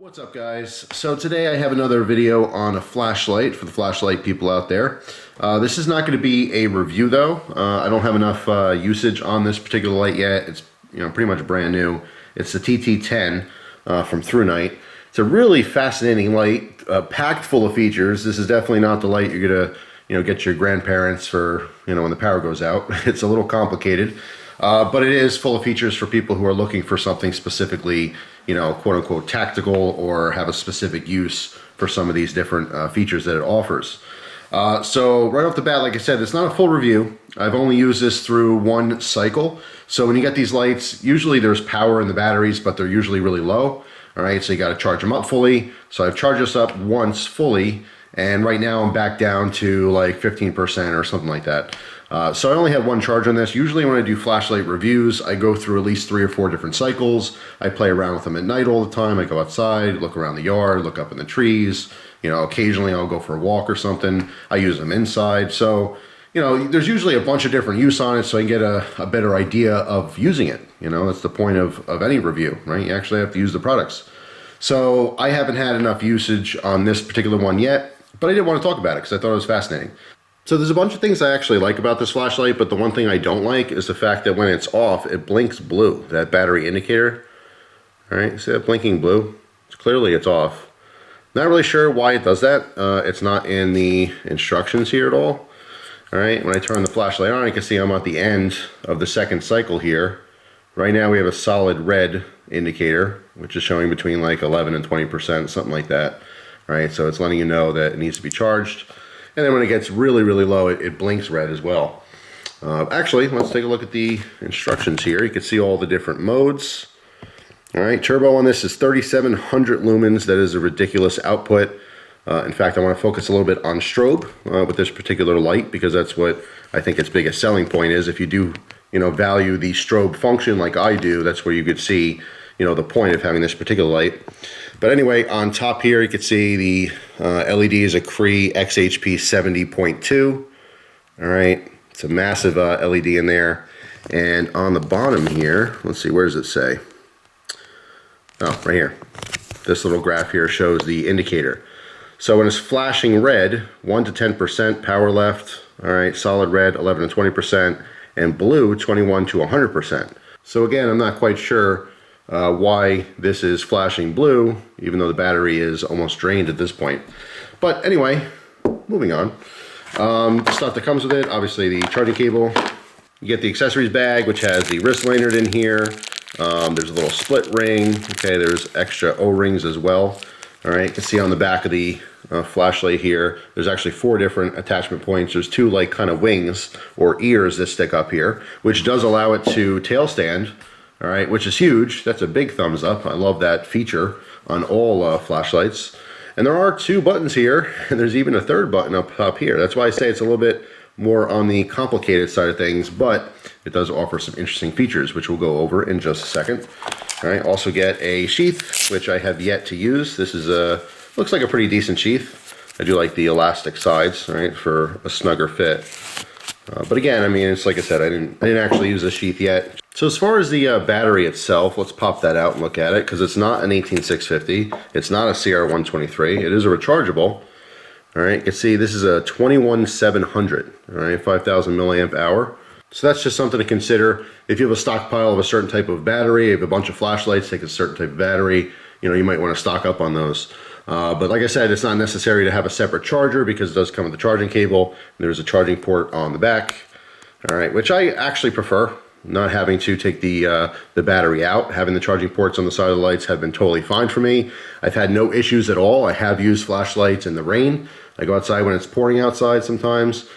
What's up, guys? So today I have another video on a flashlight for the flashlight people out there. This is not going to be a review though. I don't have enough usage on this particular light yet. It's pretty much brand new. It's the TT10 from Thrunite. It's a really fascinating light, packed full of features. This is definitely not the light you're gonna get your grandparents for when the power goes out. It's a little complicated. But it is full of features for people who are looking for something specifically, quote unquote tactical, or have a specific use for some of these different features that it offers. So right off the bat, like I said, it's not a full review. I've only used this through one cycle. So when you get these lights, usually there's power in the batteries, but they're usually really low. All right, so you got to charge them up fully. So I've charged this up once fully, and right now I'm back down to like 15% or something like that. So I only had one charge on this. Usually when I do flashlight reviews, I go through at least 3 or 4 different cycles. I play around with them at night all the time. I go outside, look around the yard, look up in the trees. Occasionally I'll go for a walk or something. I use them inside. So, there's usually a bunch of different use on it, so I can get a better idea of using it. That's the point of any review, right? You actually have to use the products. So I haven't had enough usage on this particular one yet, but I did want to talk about it because I thought it was fascinating. So there's a bunch of things I actually like about this flashlight, but the one thing I don't like is the fact that when it's off, it blinks blue, that battery indicator. All right, see that blinking blue? Clearly it's off. Not really sure why it does that. It's not in the instructions here at all. All right, when I turn the flashlight on, you can see I'm at the end of the second cycle here. Right now we have a solid red indicator, which is showing between like 11 and 20%, something like that. All right, so it's letting you know that it needs to be charged. And then when it gets really, really low, it blinks red as well. Actually, let's take a look at the instructions here. You can see all the different modes. All right, turbo on this is 3,700 lumens. That is a ridiculous output. In fact, I want to focus a little bit on strobe with this particular light, because that's what I think its biggest selling point is. If you do, value the strobe function like I do, that's where you could see, the point of having this particular light. But anyway, on top here, you can see the LED is a Cree XHP 70.2. All right, it's a massive LED in there. And on the bottom here, let's see, where does it say? Oh, right here. This little graph here shows the indicator. So when it's flashing red, 1 to 10% power left. All right, solid red, 11 to 20%, and blue, 21 to 100%. So again, I'm not quite sure why this is flashing blue, even though the battery is almost drained at this point. But anyway, moving on. The stuff that comes with it, obviously the charging cable. You get the accessories bag, which has the wrist lanyard in here. There's a little split ring. Okay, there's extra O-rings as well. All right, you can see on the back of the flashlight here, there's actually 4 different attachment points. There's 2 like kind of wings or ears that stick up here, which does allow it to tail stand. All right, which is huge. That's a big thumbs up. I love that feature on all flashlights. And there are 2 buttons here, and there's even a 3rd button up top here. That's why I say it's a little bit more on the complicated side of things, but it does offer some interesting features, which we'll go over in just a second. All right, also get a sheath, which I have yet to use. This is looks like a pretty decent sheath. I do like the elastic sides, right, for a snugger fit. But again, I mean, it's like I said, I didn't actually use the sheath yet. So as far as the battery itself, let's pop that out and look at it, because it's not an 18650. It's not a CR123. It is a rechargeable. All right, you can see this is a 21700. All right, 5,000 milliamp hour. So that's just something to consider. If you have a stockpile of a certain type of battery, if you have a bunch of flashlights take a certain type of battery, you might want to stock up on those. But like I said, it's not necessary to have a separate charger, because it does come with a charging cable. There's a charging port on the back. All right, which I actually prefer. Not having to take the battery out. Having the charging ports on the side of the lights have been totally fine for me. I've had no issues at all. I have used flashlights in the rain. I go outside when it's pouring outside sometimes.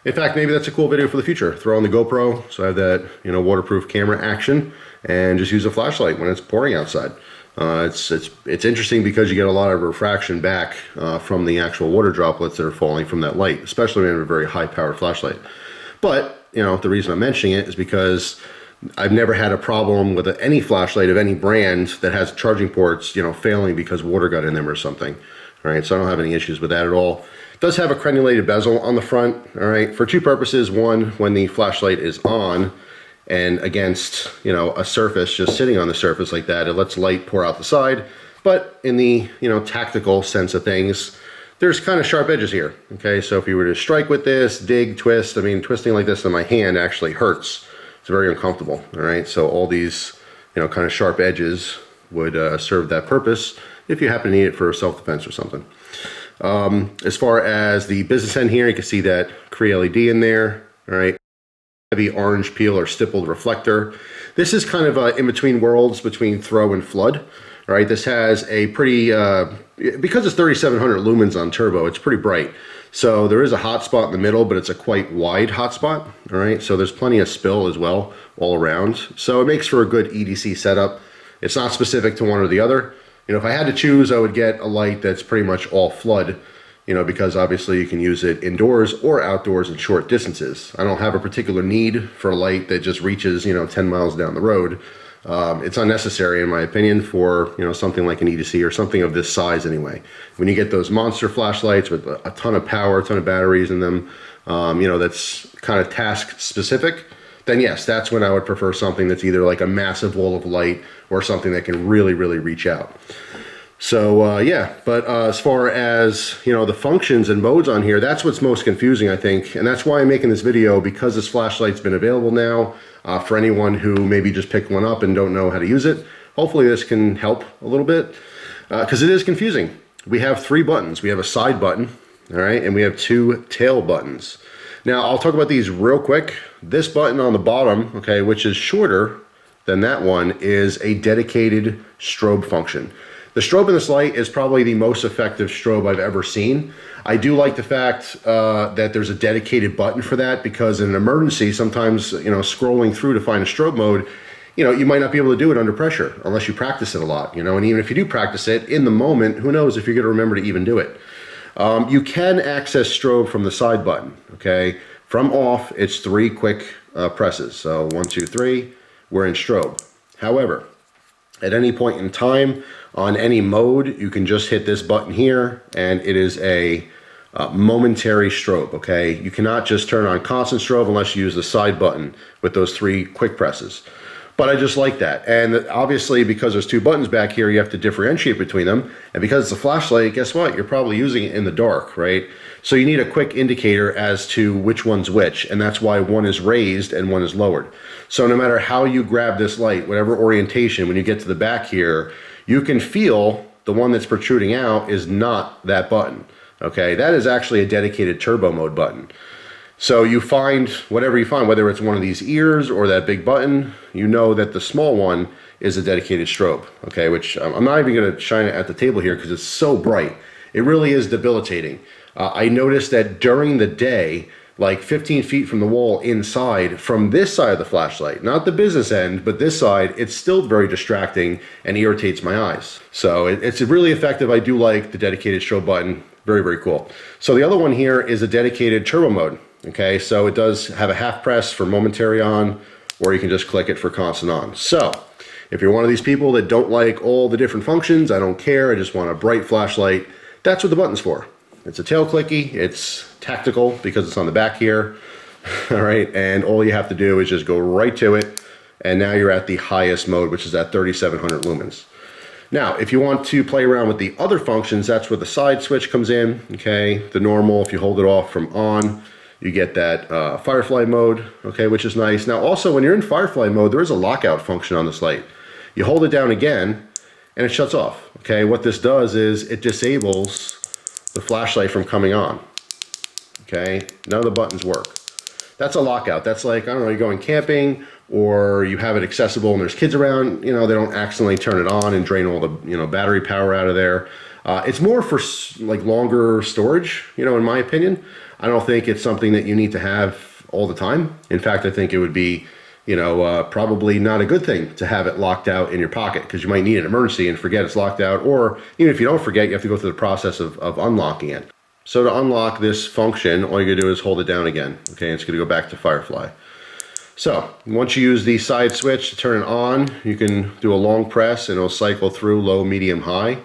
In fact, maybe that's a cool video for the future. Throw on the GoPro, so I have that waterproof camera action, and just use a flashlight when it's pouring outside. It's interesting because you get a lot of refraction back from the actual water droplets that are falling from that light, especially when you have a very high-powered flashlight. But the reason I'm mentioning it is because I've never had a problem with any flashlight of any brand that has charging ports, failing because water got in them or something. All right, so I don't have any issues with that at all. It does have a crenulated bezel on the front, all right, for 2 purposes. One, when the flashlight is on and against, a surface, just sitting on the surface like that, it lets light pour out the side. But in the, tactical sense of things, there's kind of sharp edges here. Okay, so if you were to strike with this, dig, twist, I mean, twisting like this in my hand actually hurts. It's very uncomfortable. All right, so all these, kind of sharp edges would serve that purpose if you happen to need it for self-defense or something. As far as the business end here, you can see that Cree LED in there. All right, heavy orange peel or stippled reflector. This is kind of in between worlds between throw and flood. All right, this has a pretty, because it's 3700 lumens on turbo, it's pretty bright. So there is a hot spot in the middle, but it's a quite wide hot spot. All right, so there's plenty of spill as well all around. So it makes for a good EDC setup. It's not specific to one or the other. If I had to choose, I would get a light that's pretty much all flood, because obviously you can use it indoors or outdoors in short distances. I don't have a particular need for a light that just reaches, 10 miles down the road. It's unnecessary, in my opinion, for something like an EDC or something of this size anyway. When you get those monster flashlights with a ton of power, a ton of batteries in them, that's kind of task specific, then yes, that's when I would prefer something that's either like a massive wall of light or something that can really, really reach out. So yeah, but as far as the functions and modes on here, that's what's most confusing, I think, and that's why I'm making this video, because this flashlight's been available now. For anyone who maybe just picked one up and don't know how to use it, hopefully this can help a little bit, because it is confusing. We have 3 buttons. We have a side button, all right, and we have 2 tail buttons. Now I'll talk about these real quick. This button on the bottom, okay, which is shorter than that one, is a dedicated strobe function. The strobe in this light is probably the most effective strobe I've ever seen. I do like the fact that there's a dedicated button for that, because in an emergency, sometimes, scrolling through to find a strobe mode, you might not be able to do it under pressure unless you practice it a lot, and even if you do practice it in the moment, who knows if you're going to remember to even do it. You can access strobe from the side button, okay? From off, it's 3 quick presses. So 1, 2, 3, we're in strobe. However, at any point in time, on any mode, you can just hit this button here, and it is a momentary strobe, okay? You cannot just turn on constant strobe unless you use the side button with those 3 quick presses. But I just like that. And obviously, because there's 2 buttons back here, you have to differentiate between them. And because it's a flashlight, guess what? You're probably using it in the dark, right? So you need a quick indicator as to which one's which. And that's why one is raised and one is lowered. So no matter how you grab this light, whatever orientation, when you get to the back here, you can feel the one that's protruding out is not that button, okay? That is actually a dedicated turbo mode button. So you find whatever you find, whether it's one of these ears or that big button, you know that the small one is a dedicated strobe, okay? Which I'm not even gonna shine it at the table here because it's so bright. It really is debilitating. I noticed that during the day, like 15 feet from the wall inside, from this side of the flashlight, not the business end, but this side, it's still very distracting and irritates my eyes. So it's really effective. I do like the dedicated strobe button. Very, very cool. So the other one here is a dedicated turbo mode. Okay, so it does have a half press for momentary on, or you can just click it for constant on. So if you're one of these people that don't like all the different functions, I don't care, I just want a bright flashlight, that's what the button's for. It's a tail clicky, it's tactical because it's on the back here, all right, and all you have to do is just go right to it, and now you're at the highest mode, which is at 3700 lumens. Now, if you want to play around with the other functions, that's where the side switch comes in, okay? The normal, if you hold it off from on, you get that Firefly mode, okay, which is nice. Now, also, when you're in Firefly mode, there is a lockout function on this light. You hold it down again, and it shuts off, okay? What this does is it disables the flashlight from coming on, okay? None of the buttons work. That's a lockout. That's like, I don't know, you're going camping, or you have it accessible and there's kids around, they don't accidentally turn it on and drain all the, battery power out of there. It's more for like longer storage, in my opinion. I don't think it's something that you need to have all the time. In fact, I think it would be, probably not a good thing to have it locked out in your pocket, because you might need an emergency and forget it's locked out, or even if you don't forget, you have to go through the process of unlocking it. So to unlock this function, all you're gonna do is hold it down again, okay? It's gonna go back to Firefly. So once you use the side switch to turn it on, you can do a long press and it'll cycle through low, medium, high.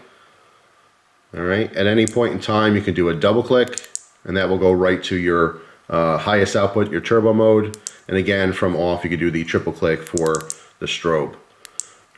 All right, at any point in time, you can do a double click, and that will go right to your highest output, your turbo mode. And again, from off, you can do the triple click for the strobe.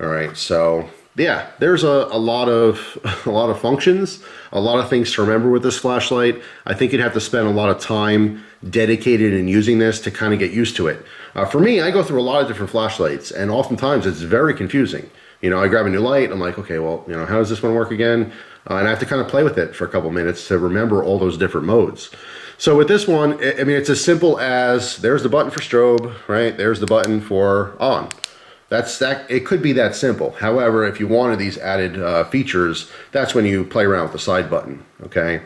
All right, so Yeah, there's a lot of a lot of functions, a lot of things to remember with this flashlight. I think you'd have to spend a lot of time dedicated in using this to kind of get used to it. For me, I go through a lot of different flashlights, and oftentimes it's very confusing. You know, I grab a new light, I'm like, okay, well, you know, how does this one work again? And I have to kind of play with it for a couple minutes to remember all those different modes. So with this one, I mean, it's as simple as there's the button for strobe, right? There's the button for on. That's that. It could be that simple. However, if you wanted these added features, that's when you play around with the side button, okay?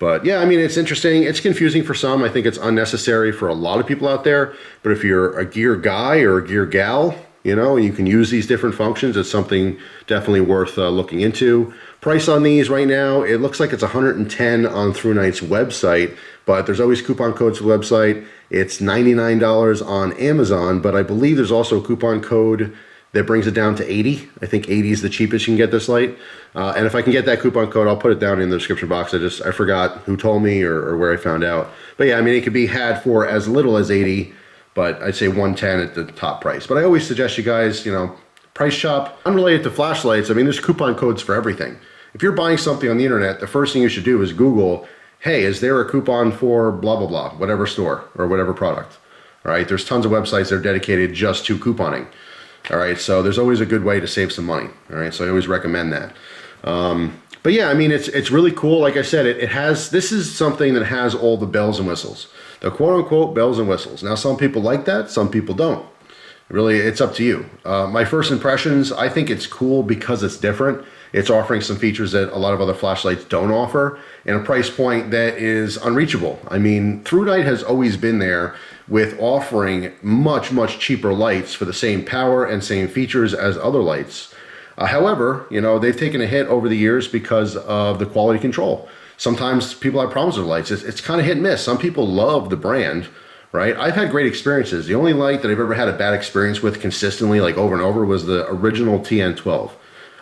But yeah, I mean, it's interesting. It's confusing for some. I think it's unnecessary for a lot of people out there. But if you're a gear guy or a gear gal, you know, you can use these different functions. It's something definitely worth looking into. Price on these right now, it looks like it's 110 on Thrunite's website, but there's always coupon codes for the website. It's $99 on Amazon, but I believe there's also a coupon code that brings it down to 80. I think 80 is the cheapest you can get this light. And if I can get that coupon code, I'll put it down in the description box. I forgot who told me or where I found out. But yeah, I mean, it could be had for as little as 80, but I'd say 110 at the top price. But I always suggest you guys, you know, price shop. Unrelated to flashlights, I mean, there's coupon codes for everything. If you're buying something on the internet, the first thing you should do is Google, hey, is there a coupon for blah, blah, blah, whatever store or whatever product. All right, there's tons of websites that are dedicated just to couponing. All right, so there's always a good way to save some money. All right, so I always recommend that. But yeah, I mean, it's really cool. Like I said, this is something that has all the bells and whistles. The quote-unquote bells and whistles. Now, some people like that, some people don't. Really, it's up to you. My first impressions, I think it's cool because it's different. It's offering some features that a lot of other flashlights don't offer, and a price point that is unreachable. I mean, Thrunite has always been there with offering much, much cheaper lights for the same power and same features as other lights. However, you know, they've taken a hit over the years because of the quality control. Sometimes people have problems with lights. It's kind of hit and miss. Some people love the brand, right? I've had great experiences. The only light that I've ever had a bad experience with consistently, like over and over, was the original TN12.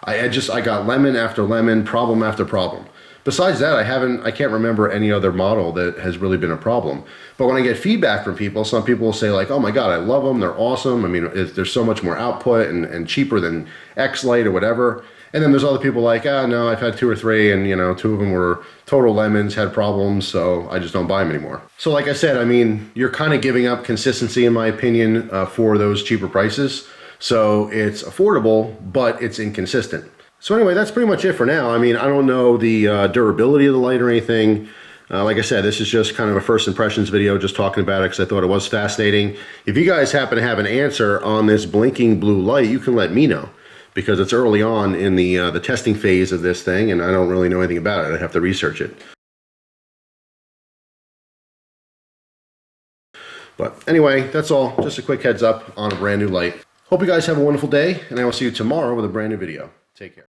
I got lemon after lemon, problem after problem. Besides that, I can't remember any other model that has really been a problem. But when I get feedback from people, some people will say like, oh my God, I love them, they're awesome. I mean, there's so much more output and cheaper than X light or whatever. And then there's other people like, no, I've had 2 or 3 and, you know, 2 of them were total lemons, had problems, so I just don't buy them anymore. So like I said, I mean, you're kind of giving up consistency, in my opinion, for those cheaper prices. So it's affordable, but it's inconsistent. So anyway, that's pretty much it for now. I mean, I don't know the durability of the light or anything. Like I said, this is just kind of a first impressions video, just talking about it because I thought it was fascinating. If you guys happen to have an answer on this blinking blue light, you can let me know, because it's early on in the testing phase of this thing, and I don't really know anything about it. I have to research it. But anyway, that's all. Just a quick heads up on a brand new light. Hope you guys have a wonderful day, and I will see you tomorrow with a brand new video. Take care.